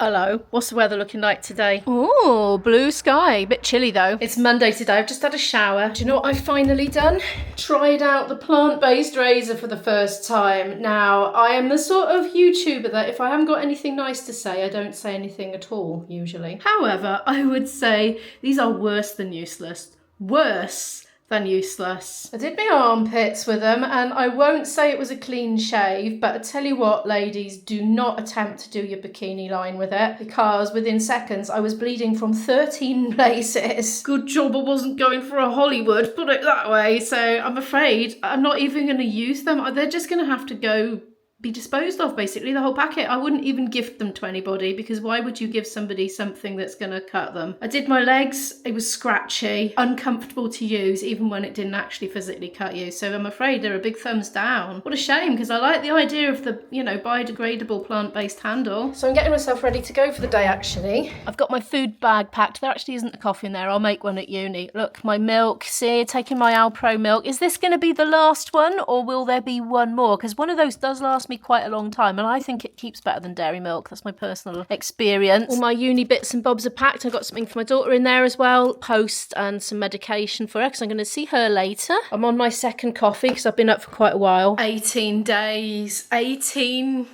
Hello, what's the weather looking like today? Oh, blue sky. Bit chilly though. It's Monday today. I've just had a shower. Do you know what I've finally done? Tried out the plant-based razor for the first time. Now, I am the sort of YouTuber that if I haven't got anything nice to say, I don't say anything at all, usually. However, I would say these are worse than useless. Worse than useless. I did my armpits with them, and I won't say it was a clean shave, but I tell you what, ladies, do not attempt to do your bikini line with it, because within seconds I was bleeding from 13 places. Good job I wasn't going for a Hollywood, put it that way. So I'm afraid I'm not even going to use them. They're just going to have to be disposed of, basically, the whole packet. I wouldn't even gift them to anybody, because why would you give somebody something that's going to cut them? I did my legs. It was scratchy, uncomfortable to use, even when it didn't actually physically cut you. So I'm afraid they're a big thumbs down. What a shame, because I like the idea of the, biodegradable plant-based handle. So I'm getting myself ready to go for the day, actually. I've got my food bag packed. There actually isn't a coffee in there. I'll make one at uni. Look, my milk. See, taking my Alpro milk. Is this going to be the last one, or will there be one more? Because one of those does last me quite a long time, and I think it keeps better than dairy milk. That's my personal experience. All my uni bits and bobs are packed. I've got something for my daughter in there as well, post, and some medication for her because I'm going to see her later. I'm on my second coffee because I've been up for quite a while. 18 days. 18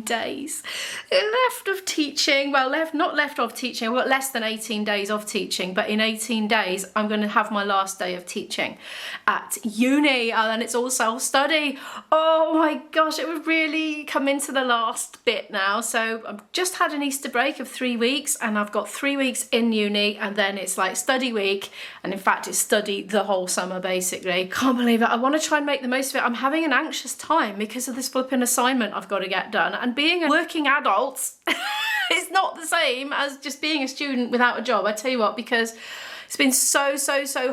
days left of teaching. Well, not left of teaching. I've got less than 18 days of teaching, but in 18 days I'm going to have my last day of teaching at uni, and then it's all self-study. Oh my gosh, it would really come into the last bit now. So I've just had an Easter break of 3 weeks, and I've got 3 weeks in uni, and then it's like study week, and in fact it's study the whole summer basically. Can't believe it. I want to try and make the most of it. I'm having an anxious time because of this flipping assignment I've got to get done, and being a working adult is not the same as just being a student without a job. I tell you what, because it's been so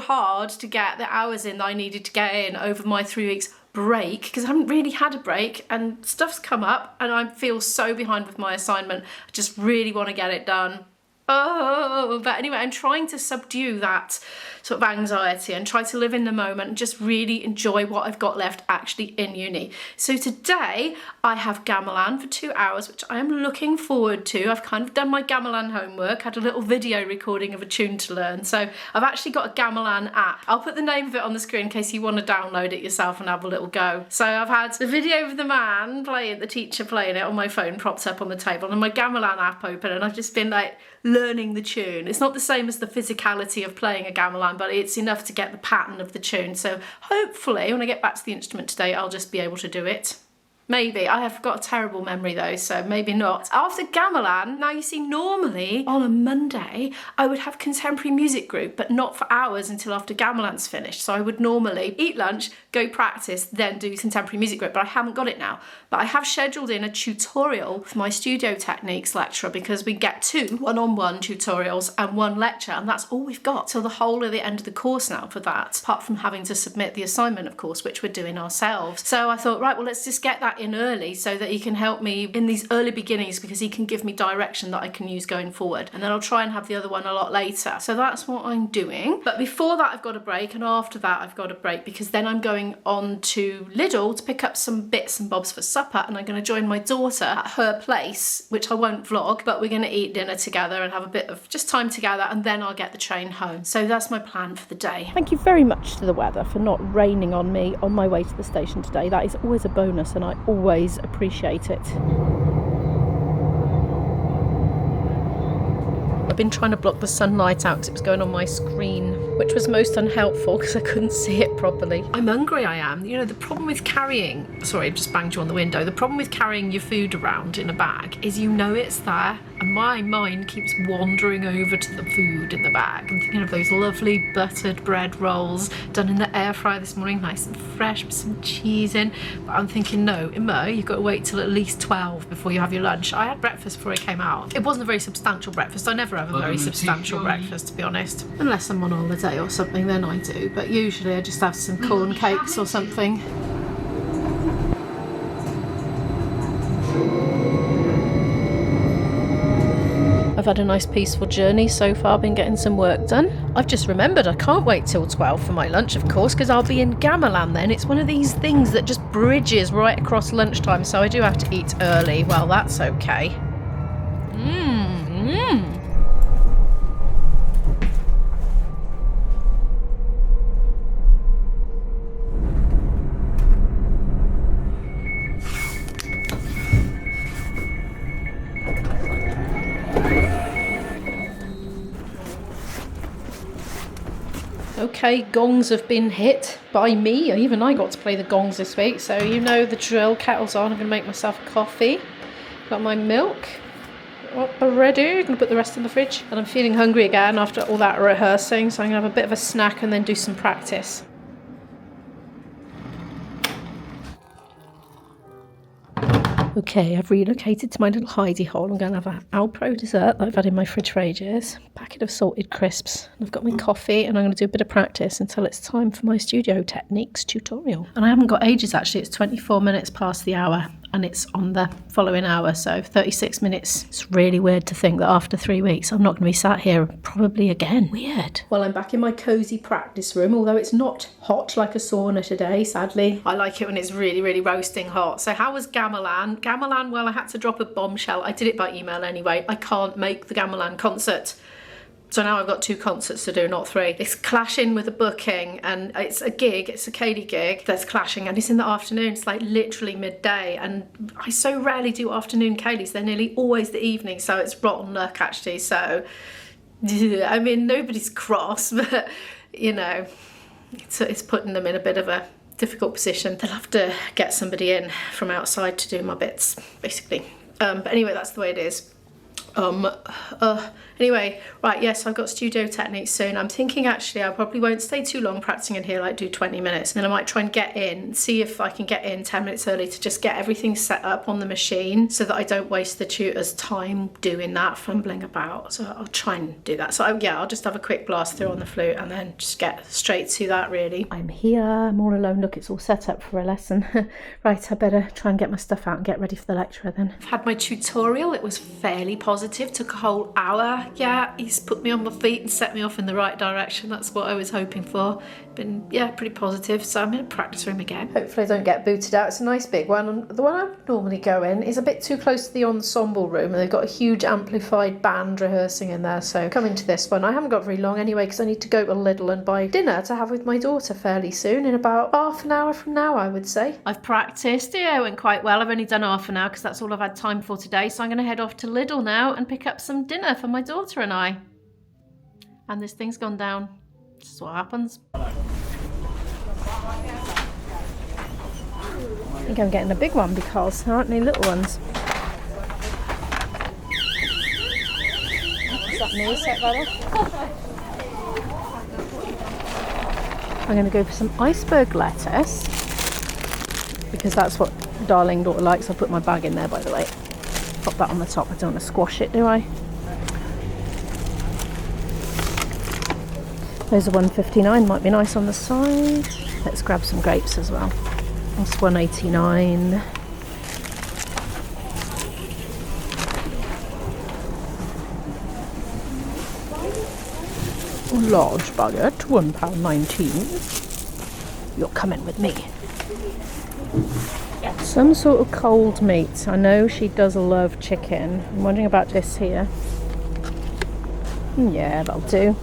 hard to get the hours in that I needed to get in over my 3 weeks break, because I haven't really had a break and stuff's come up and I feel so behind with my assignment. I just really want to get it done. Oh, but anyway, I'm trying to subdue that sort of anxiety and try to live in the moment and just really enjoy what I've got left actually in uni. So today I have gamelan for 2 hours, which I am looking forward to. I've kind of done my gamelan homework, had a little video recording of a tune to learn. So I've actually got a gamelan app. I'll put the name of it on the screen in case you want to download it yourself and have a little go. So I've had the video of the man playing, the teacher playing it on my phone propped up on the table, and my gamelan app open, and I've just been like learning the tune. It's not the same as the physicality of playing a gamelan, but it's enough to get the pattern of the tune. So hopefully when I get back to the instrument today, I'll just be able to do it. Maybe. I have got a terrible memory though, so maybe not. After gamelan, now you see, normally on a Monday I would have contemporary music group, but not for hours until after gamelan's finished. So I would normally eat lunch, go practice, then do contemporary music group, but I haven't got it now. But I have scheduled in a tutorial with my studio techniques lecturer, because we get 2 one-on-one tutorials and 1 lecture, and that's all we've got till the whole of the end of the course now for that, apart from having to submit the assignment, of course, which we're doing ourselves. So I thought, right, well, let's just get that in early so that he can help me in these early beginnings, because he can give me direction that I can use going forward, and then I'll try and have the other one a lot later. So that's what I'm doing. But before that I've got a break, and after that I've got a break, because then I'm going on to Lidl to pick up some bits and bobs for supper, and I'm going to join my daughter at her place, which I won't vlog, but we're going to eat dinner together and have a bit of just time together, and then I'll get the train home. So that's my plan for the day. Thank you very much to the weather for not raining on me on my way to the station today. That is always a bonus, and I always appreciate it. I've been trying to block the sunlight out because it was going on my screen, which was most unhelpful because I couldn't see it properly. I'm hungry, I am. You know, the problem with carrying... Sorry, I just banged you on the window. The problem with carrying your food around in a bag is you know it's there, and my mind keeps wandering over to the food in the bag. I'm thinking of those lovely buttered bread rolls done in the air fryer this morning, nice and fresh with some cheese in. But I'm thinking, no, Emma, you've got to wait till at least 12 before you have your lunch. I had breakfast before I came out. It wasn't a very substantial breakfast. I never have a very substantial breakfast, to be honest. Unless I'm on holiday or something, then I do. But usually I just have some corn cakes or something. I've had a nice peaceful journey so far, been getting some work done. I've just remembered I can't wait till 12 for my lunch, of course, because I'll be in gamelan then. It's one of these things that just bridges right across lunchtime, so I do have to eat early. Well, that's okay. Okay, gongs have been hit by me. Even I got to play the gongs this week, so you know the drill. Kettle's on. I'm going to make myself a coffee. Got my milk ready. I'm going to put the rest in the fridge. And I'm feeling hungry again after all that rehearsing, so I'm going to have a bit of a snack and then do some practice. Okay, I've relocated to my little hidey hole. I'm going to have an Alpro dessert that I've had in my fridge for ages, a packet of salted crisps. I've got my coffee and I'm going to do a bit of practice until it's time for my studio techniques tutorial. And I haven't got ages actually, it's 24 minutes past the hour and it's on the following hour, so 36 minutes. It's really weird to think that after 3 weeks I'm not going to be sat here probably again. Weird. Well, I'm back in my cosy practice room, although it's not hot like a sauna today, sadly. I like it when it's really, really roasting hot. So how was Gamelan? Gamelan, well, I had to drop a bombshell. I did it by email anyway. I can't make the Gamelan concert. So now I've got 2 concerts to do, not 3. It's clashing with a booking and it's a gig, it's a Kaylee gig that's clashing and it's in the afternoon, it's like literally midday and I so rarely do afternoon Kayleys, they're nearly always the evening, so it's rotten luck actually. So, I mean, nobody's cross, but you know, it's putting them in a bit of a difficult position. They'll have to get somebody in from outside to do my bits, basically. But anyway, that's the way it is. Anyway, right, yes, I've got studio techniques soon. I'm thinking actually I probably won't stay too long practicing in here, like do 20 minutes, and then I might try and get in, see if I can get in 10 minutes early to just get everything set up on the machine so that I don't waste the tutor's time doing that, fumbling about. So I'll try and do that. So yeah, I'll just have a quick blast through on the flute and then just get straight to that really. I'm here, I'm all alone. Look, it's all set up for a lesson. Right, I better try and get my stuff out and get ready for the lecturer then. I've had my tutorial, it was fairly positive, took a whole hour. Yeah, he's put me on my feet and set me off in the right direction. That's what I was hoping for. Been, yeah, pretty positive. So I'm in a practice room again. Hopefully I don't get booted out. It's a nice big one. And the one I normally go in is a bit too close to the ensemble room. And they've got a huge amplified band rehearsing in there. So coming to this one, I haven't got very long anyway because I need to go to Lidl and buy dinner to have with my daughter fairly soon, in about half an hour from now, I would say. I've practiced. Yeah, it went quite well. I've only done half an hour because that's all I've had time for today. So I'm going to head off to Lidl now and pick up some dinner for my daughter and I. And this thing's gone down. This is what happens. I think I'm getting a big one because there aren't any little ones. Is that me? Set that off? I'm going to go for some iceberg lettuce because that's what darling daughter likes. I'll put my bag in there, by the way. Pop that on the top. I don't want to squash it, do I? Those are $1.59, might be nice on the side. Let's grab some grapes as well. That's $1.89. Large baguette, £1.19. You're coming with me. Some sort of cold meat. I know she does love chicken. I'm wondering about this here. Yeah, that'll do.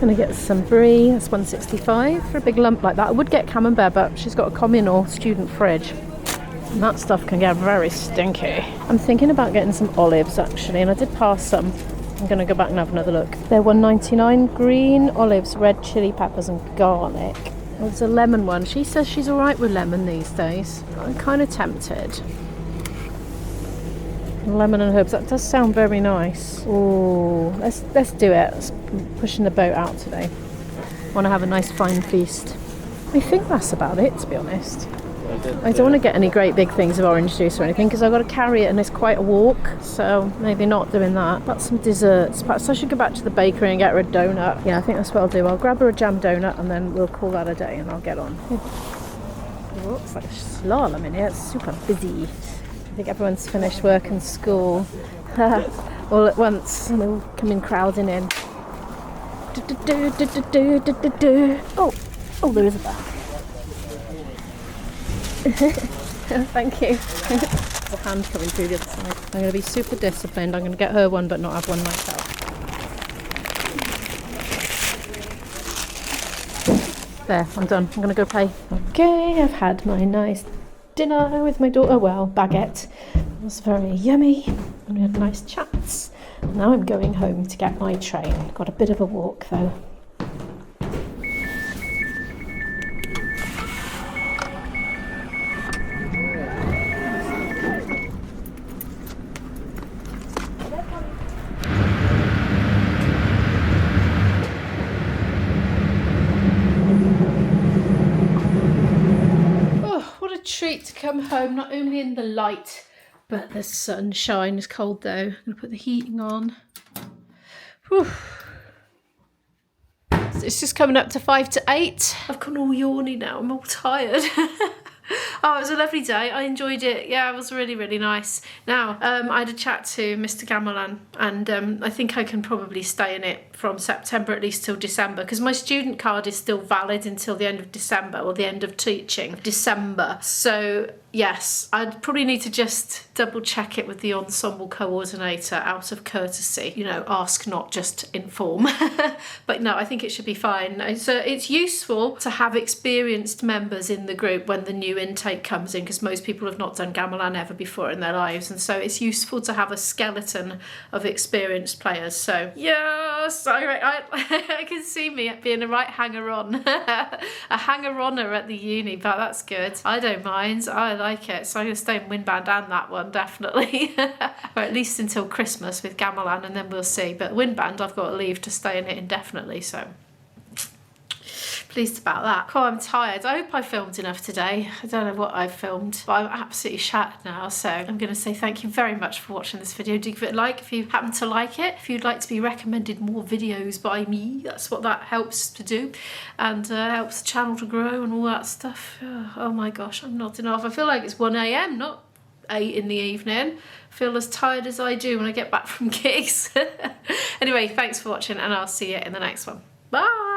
Gonna get some brie. That's $1.65 for a big lump like that. I would get camembert, but she's got a communal student fridge and that stuff can get very stinky. I'm thinking about getting some olives actually, and I did pass some. I'm gonna go back and have another look. They're $1.99. Green olives, red chili peppers and garlic. There's a lemon one. She says she's all right with lemon these days. I'm kind of tempted. Lemon and herbs, that does sound very nice. Oh, let's do it. Let's pushing the boat out today. I want to have a nice fine feast. I think that's about it, to be honest. I don't want to get any great big things of orange juice or anything because I've got to carry it and it's quite a walk, so maybe not doing that. But some desserts. Perhaps I should go back to the bakery and get her a donut. Yeah, I think that's what I'll do. I'll grab her a jam donut and then we'll call that a day and I'll get on. It looks like a slalom in here. It's super busy. I think everyone's finished work and school all at once and they're all coming crowding in. Oh, there is a bag. Thank you. There's a hand coming through the other side. I'm going to be super disciplined. I'm going to get her one but not have one myself. There, I'm done. I'm going to go play. Okay, I've had my nice dinner with my daughter. Well, baguette. It was very yummy. And we had nice chats. Now I'm going home to get my train. Got a bit of a walk though. Treat to come home, not only in the light but the sunshine. Is cold though. I'm gonna put the heating on. Whew. It's just coming up to 5 to 8. I've gone all yawny now. I'm all tired. Oh, it was a lovely day. I enjoyed it. Yeah, it was really, really nice. Now, I had a chat to Mr. Gamelan, and I think I can probably stay in it from September at least till December, because my student card is still valid until the end of December, or the end of teaching December. So yes, I'd probably need to just double check it with the ensemble coordinator out of courtesy. You know, ask, not just inform. But no, I think it should be fine. So it's useful to have experienced members in the group when the new intake comes in, because most people have not done gamelan ever before in their lives, and so it's useful to have a skeleton of experienced players. So yes, I can see me being a right hanger-on, a hanger-oner at the uni, but that's good. I don't mind. I like it. So I'm going to stay in wind band and that one, definitely. Or at least until Christmas with gamelan, and then we'll see. But wind band, I've got to leave to stay in it indefinitely, so pleased about that. Oh, I'm tired. I hope I filmed enough today. I don't know what I've filmed, but I'm absolutely shattered now. So I'm going to say thank you very much for watching this video. Do give it a like if you happen to like it. If you'd like to be recommended more videos by me, that's what that helps to do, and helps the channel to grow and all that stuff. Oh my gosh, I'm nodding off. I feel like it's 1 AM, not 8 in the evening. I feel as tired as I do when I get back from gigs. Anyway, thanks for watching, and I'll see you in the next one. Bye.